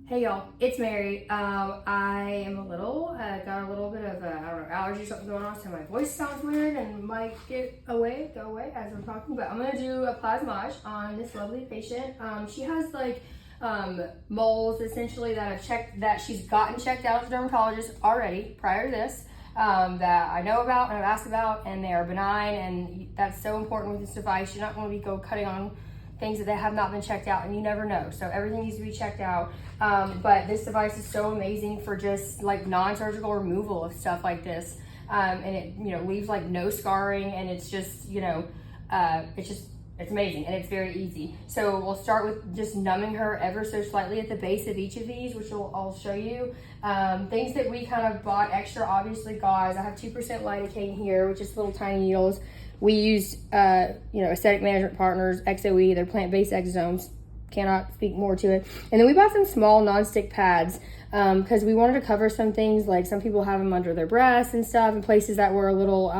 Hey y'all, it's Mary. I am got a little bit of I don't know, allergy, something going on, so my voice sounds weird and might go away as I'm talking, but I'm gonna do a plasmage on this lovely patient. She has like moles essentially that she's gotten checked out as a dermatologist already prior to this, that I know about and I've asked about, and they are benign, and that's so important with this device. You're not gonna be cutting on things that they have not been checked out, and you never know. So everything needs to be checked out. But this device is so amazing for just like non-surgical removal of stuff like this. And it, leaves like no scarring, and it's just, it's amazing, and it's very easy. So we'll start with just numbing her ever so slightly at the base of each of these, which I'll show you. Things that we kind of bought extra, obviously gauze. I have 2% lidocaine here, which is little tiny needles. We use, Aesthetic Management Partners, XOE, they're plant-based exosomes. Cannot speak more to it. And then we bought some small non-stick pads because we wanted to cover some things, like some people have them under their breasts and stuff, in places that were a little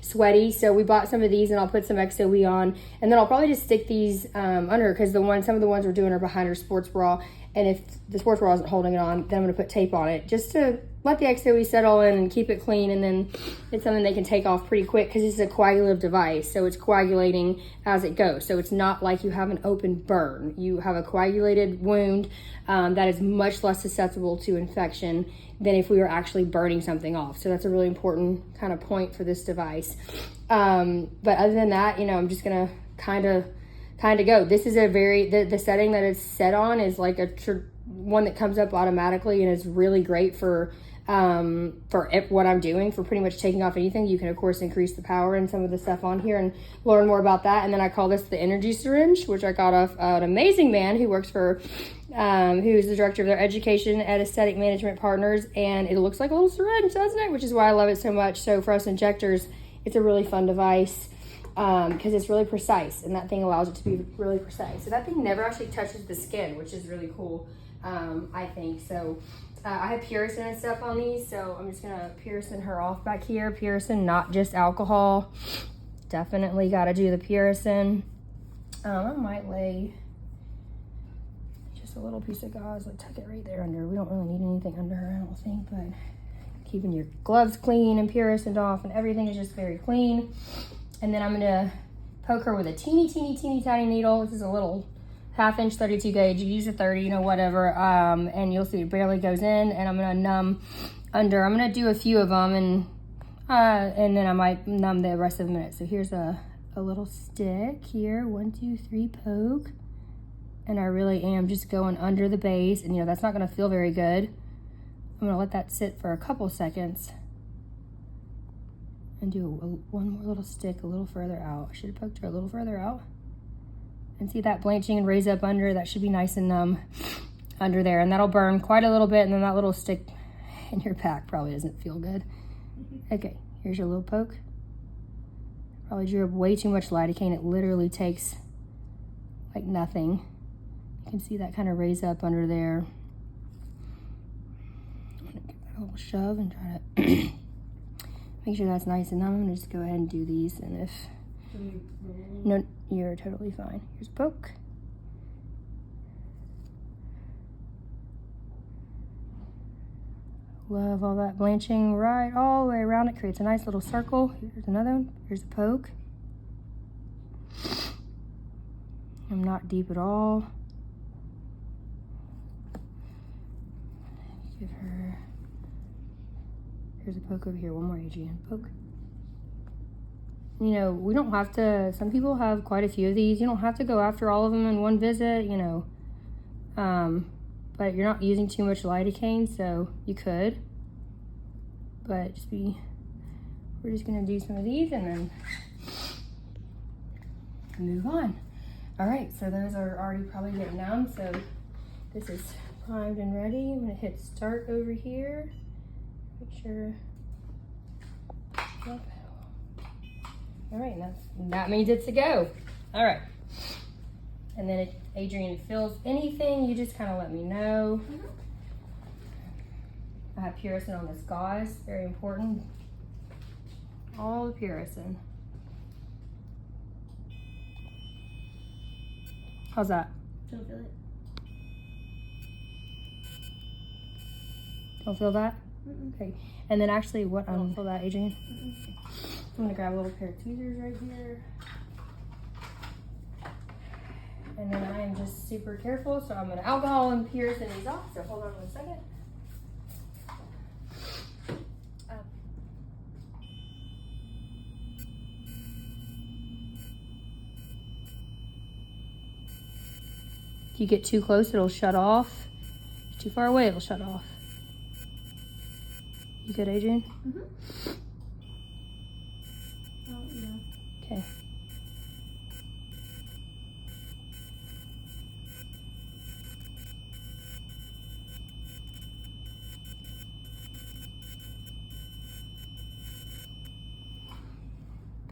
sweaty. So we bought some of these, and I'll put some XOE on, and then I'll probably just stick these under, because some of the ones we're doing are behind her sports bra, and if the sports bra isn't holding it on, then I'm going to put tape on it just to let the XOE settle in and keep it clean. And then it's something they can take off pretty quick, because this is a coagulative device, so it's coagulating as it goes. So it's not like you have an open burn. You have a coagulated wound that is much less susceptible to infection than if we were actually burning something off. So that's a really important kind of point for this device. But other than that, I'm just gonna kind of go. This is the setting that it's set on is like one that comes up automatically, and is really great for what I'm doing, for pretty much taking off anything. You can of course increase the power and some of the stuff on here and learn more about that. And then I call this the energy syringe, which I got off an amazing man who works for who's the director of their education at Aesthetic Management Partners, and it looks like a little syringe, doesn't it? Which is why I love it so much. So for us injectors, it's a really fun device because it's really precise, and that thing allows it to be really precise. So that thing never actually touches the skin, which is really cool, I think. So I have Purison and stuff on these, so I'm just gonna Purison her off back here. Purison, not just alcohol. Definitely gotta do the Purison. I might lay just a little piece of gauze, like tuck it right there under. We don't really need anything under her, I don't think, but keeping your gloves clean and Purisoned off, and everything is just very clean. And then I'm gonna poke her with a teeny tiny needle. This is a little 1/2 inch 32 gauge. You use a 30, whatever. And you'll see it barely goes in, and I'm gonna numb under. I'm gonna do a few of them, and then I might numb the rest of the minute. So here's a little stick here. 1, 2, 3, poke. And I really am just going under the base, and that's not gonna feel very good. I'm gonna let that sit for a couple seconds and do one more little stick a little further out. I should have poked her a little further out. And see that blanching and raise up under? That should be nice and numb under there. And that'll burn quite a little bit, and then that little stick in your pack probably doesn't feel good. Okay, here's your little poke. Probably drew up way too much lidocaine. It literally takes like nothing. You can see that kind of raise up under there. I'm gonna give that a little shove and try to make sure that's nice and numb. I'm gonna just go ahead and do these, and if no, you're totally fine. Here's a poke. Love all that blanching right all the way around. It creates a nice little circle. Here's another one. Here's a poke. I'm not deep at all. Give her. Here's a poke over here. One more, Adrienne. Poke. We don't have to, some people have quite a few of these. You don't have to go after all of them in one visit, but you're not using too much lidocaine, so you could. But we're just gonna do some of these and then move on. All right, so those are already probably getting numb, so this is primed and ready. I'm gonna hit start over here. Make sure. Yep. All right, that means it's a go. All right. And then if Adrienne feels anything, you just kind of let me know. I have Purison on this gauze, very important. All the Purison. How's that? Don't feel it. Don't feel that? Okay. And then actually, what? Don't feel that, Adrian? I'm gonna grab a little pair of tweezers right here. And then I am just super careful, so I'm gonna alcohol and pierce these off. So hold on 1 second. If you get too close, it'll shut off. If you're too far away, it'll shut off. You good, Adrian? Oh, yeah. Okay.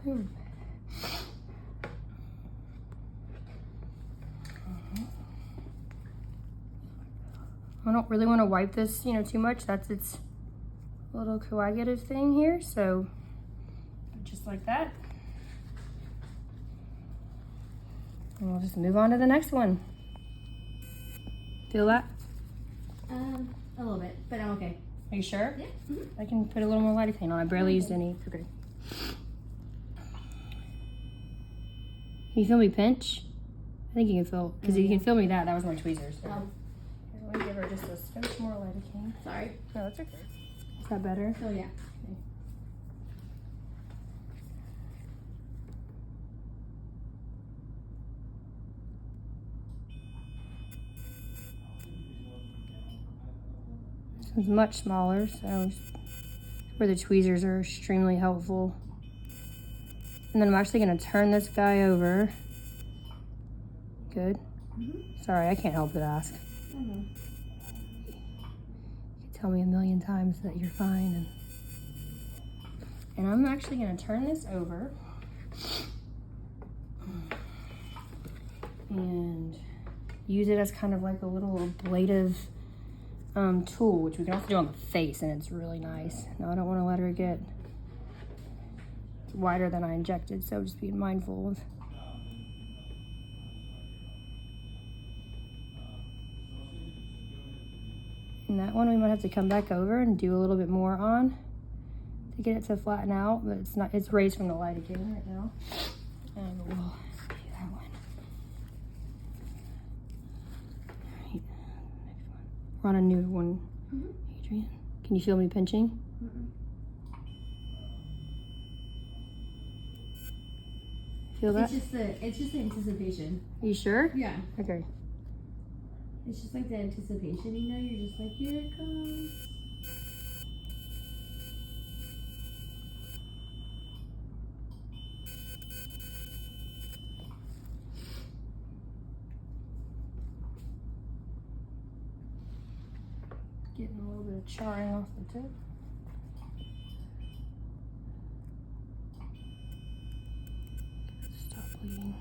Boom. I don't really want to wipe this, too much. That's its little coagulative thing here. So just like that. And we'll just move on to the next one. Feel that? A little bit, but I'm okay. Are you sure? Yeah. I can put a little more lidocaine on. I barely used any. Okay. Can you feel me pinch? I think you can feel, because you can feel me that. That was my tweezers. So. Let me give her just a pinch more lidocaine. Sorry. No, that's okay. Is that better? Oh, yeah. Okay. This one's much smaller, so where the tweezers are extremely helpful. And then I'm actually going to turn this guy over. Good. Sorry, I can't help but ask. You tell me a million times that you're fine. And I'm actually going to turn this over and use it as kind of like a little ablative tool, which we can also do on the face, and it's really nice. Now I don't want to let her get wider than I injected, so just be mindful of. And that one we might have to come back over and do a little bit more on to get it to flatten out, but it's raised from the lidocaine right now. And we'll do that one. All right, next one. We're on a new one, Adrian. Can you feel me pinching? Feel that? It's just the anticipation. Are you sure? Yeah. Okay. It's just like the anticipation, you're just like, here it comes. Getting a little bit of charring off the tip. Stop bleeding.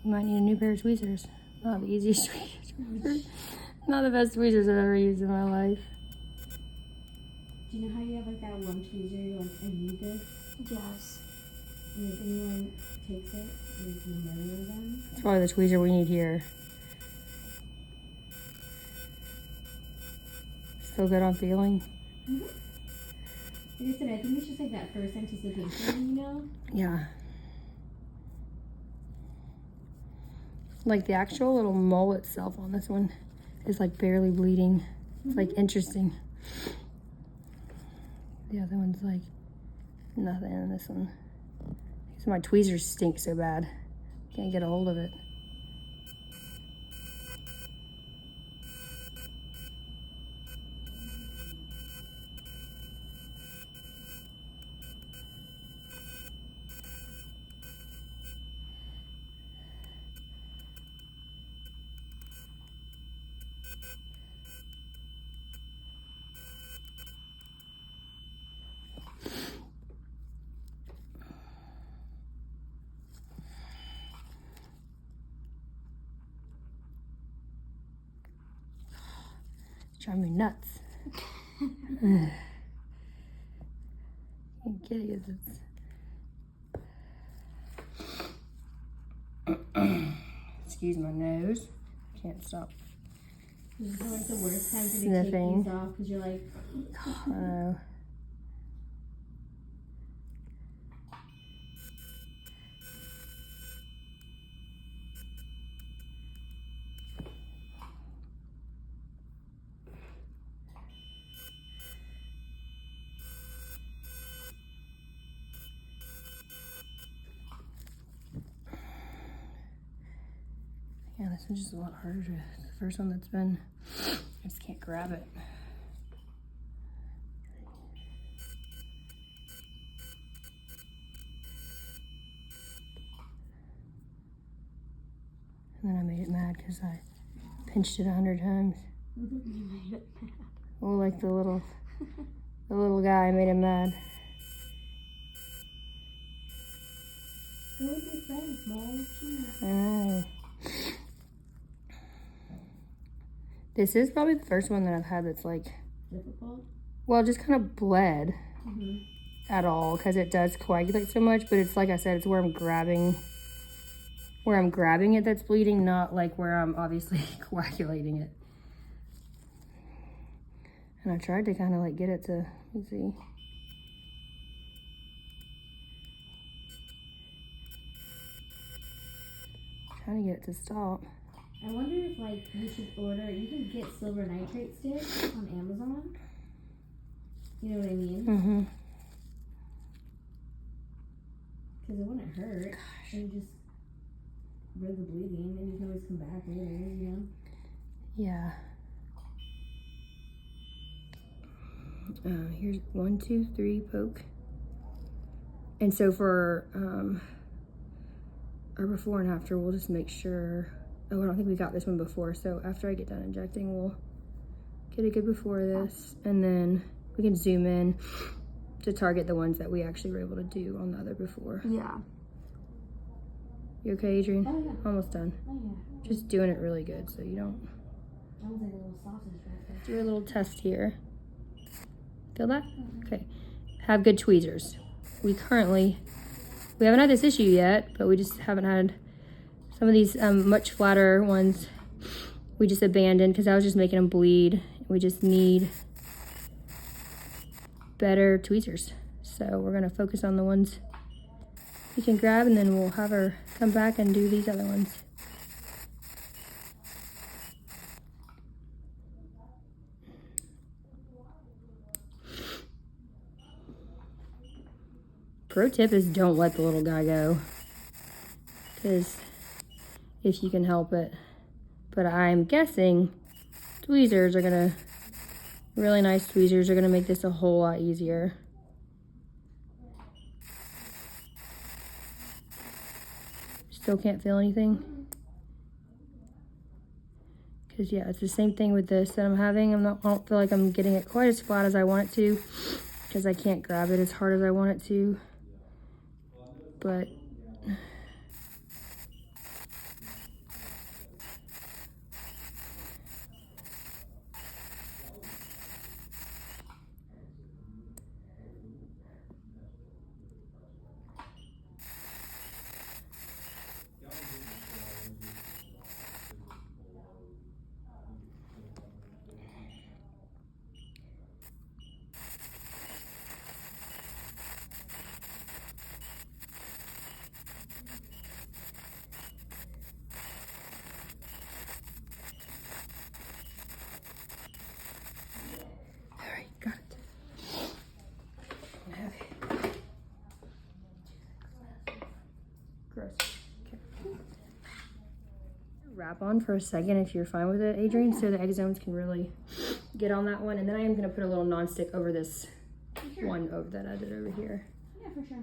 You might need a new pair of tweezers. Not the easiest tweezers. Not the best tweezers I've ever used in my life. Do you know how you have like that one tweezer, you're like, I need this? Yes. And if anyone takes it, you're gonna murder them? It's probably the tweezer we need here. Still good on feeling? Like I said, I think it's just like that first anticipation, Yeah. Like the actual little mole itself on this one is like barely bleeding. It's like interesting. The other one's like nothing, and this one. Because my tweezers stink so bad. Can't get a hold of it. Drive me nuts. Can't get it. Excuse my nose. Can't stop. This is like the worst time to be Sniffing. taking these off because you're like, I know. Yeah, this one's just a lot harder to, the first one that's been, I just can't grab it. And then I made it mad because I pinched it 100 times. you made it mad. Oh, like the little guy, I made him mad. Go with your friends, Mom. I know. This is probably the first one that I've had that's like, Difficult? well, just kind of bled Mm-hmm. at all because it does coagulate so much, but it's like I said, it's where I'm grabbing it that's bleeding, not like where I'm obviously coagulating it. And I tried to kind of like get it to, let's see. Trying to get it to stop. I wonder if like you should order, you can get silver nitrate sticks on Amazon. You know what I mean? Mm-hmm. Because it wouldn't hurt. Gosh. And you just rid the bleeding and you can always come back later, you know? Yeah. Here's 1, 2, 3 poke. And so for our before and after, we'll just make sure. Oh, I don't think we got this one before. So after I get done injecting, we'll get a good before this, and then we can zoom in to target the ones that we actually were able to do on the other before. Yeah. You okay, Adrian? Oh, yeah. Almost done. Oh, yeah. Just doing it really good so you don't. That was like a little sausage right there. Do a little test here. Feel that? Okay. Have good tweezers. We haven't had this issue yet, but we just haven't had some of these much flatter ones. We just abandoned because I was just making them bleed. We just need better tweezers. So we're gonna focus on the ones we can grab, and then we'll have her come back and do these other ones. Pro tip is don't let the little guy go, because if you can help it. But I'm guessing tweezers are gonna, really nice tweezers are gonna make this a whole lot easier. Still can't feel anything? Because yeah, it's the same thing with this that I'm having. I don't feel like I'm getting it quite as flat as I want it to, because I can't grab it as hard as I want it to. But got it. Okay. Gross. Okay. Wrap on for a second if you're fine with it, Adrian, so the exosomes can really get on that one. And then I am going to put a little nonstick over this one over that I did over here. Yeah, for sure.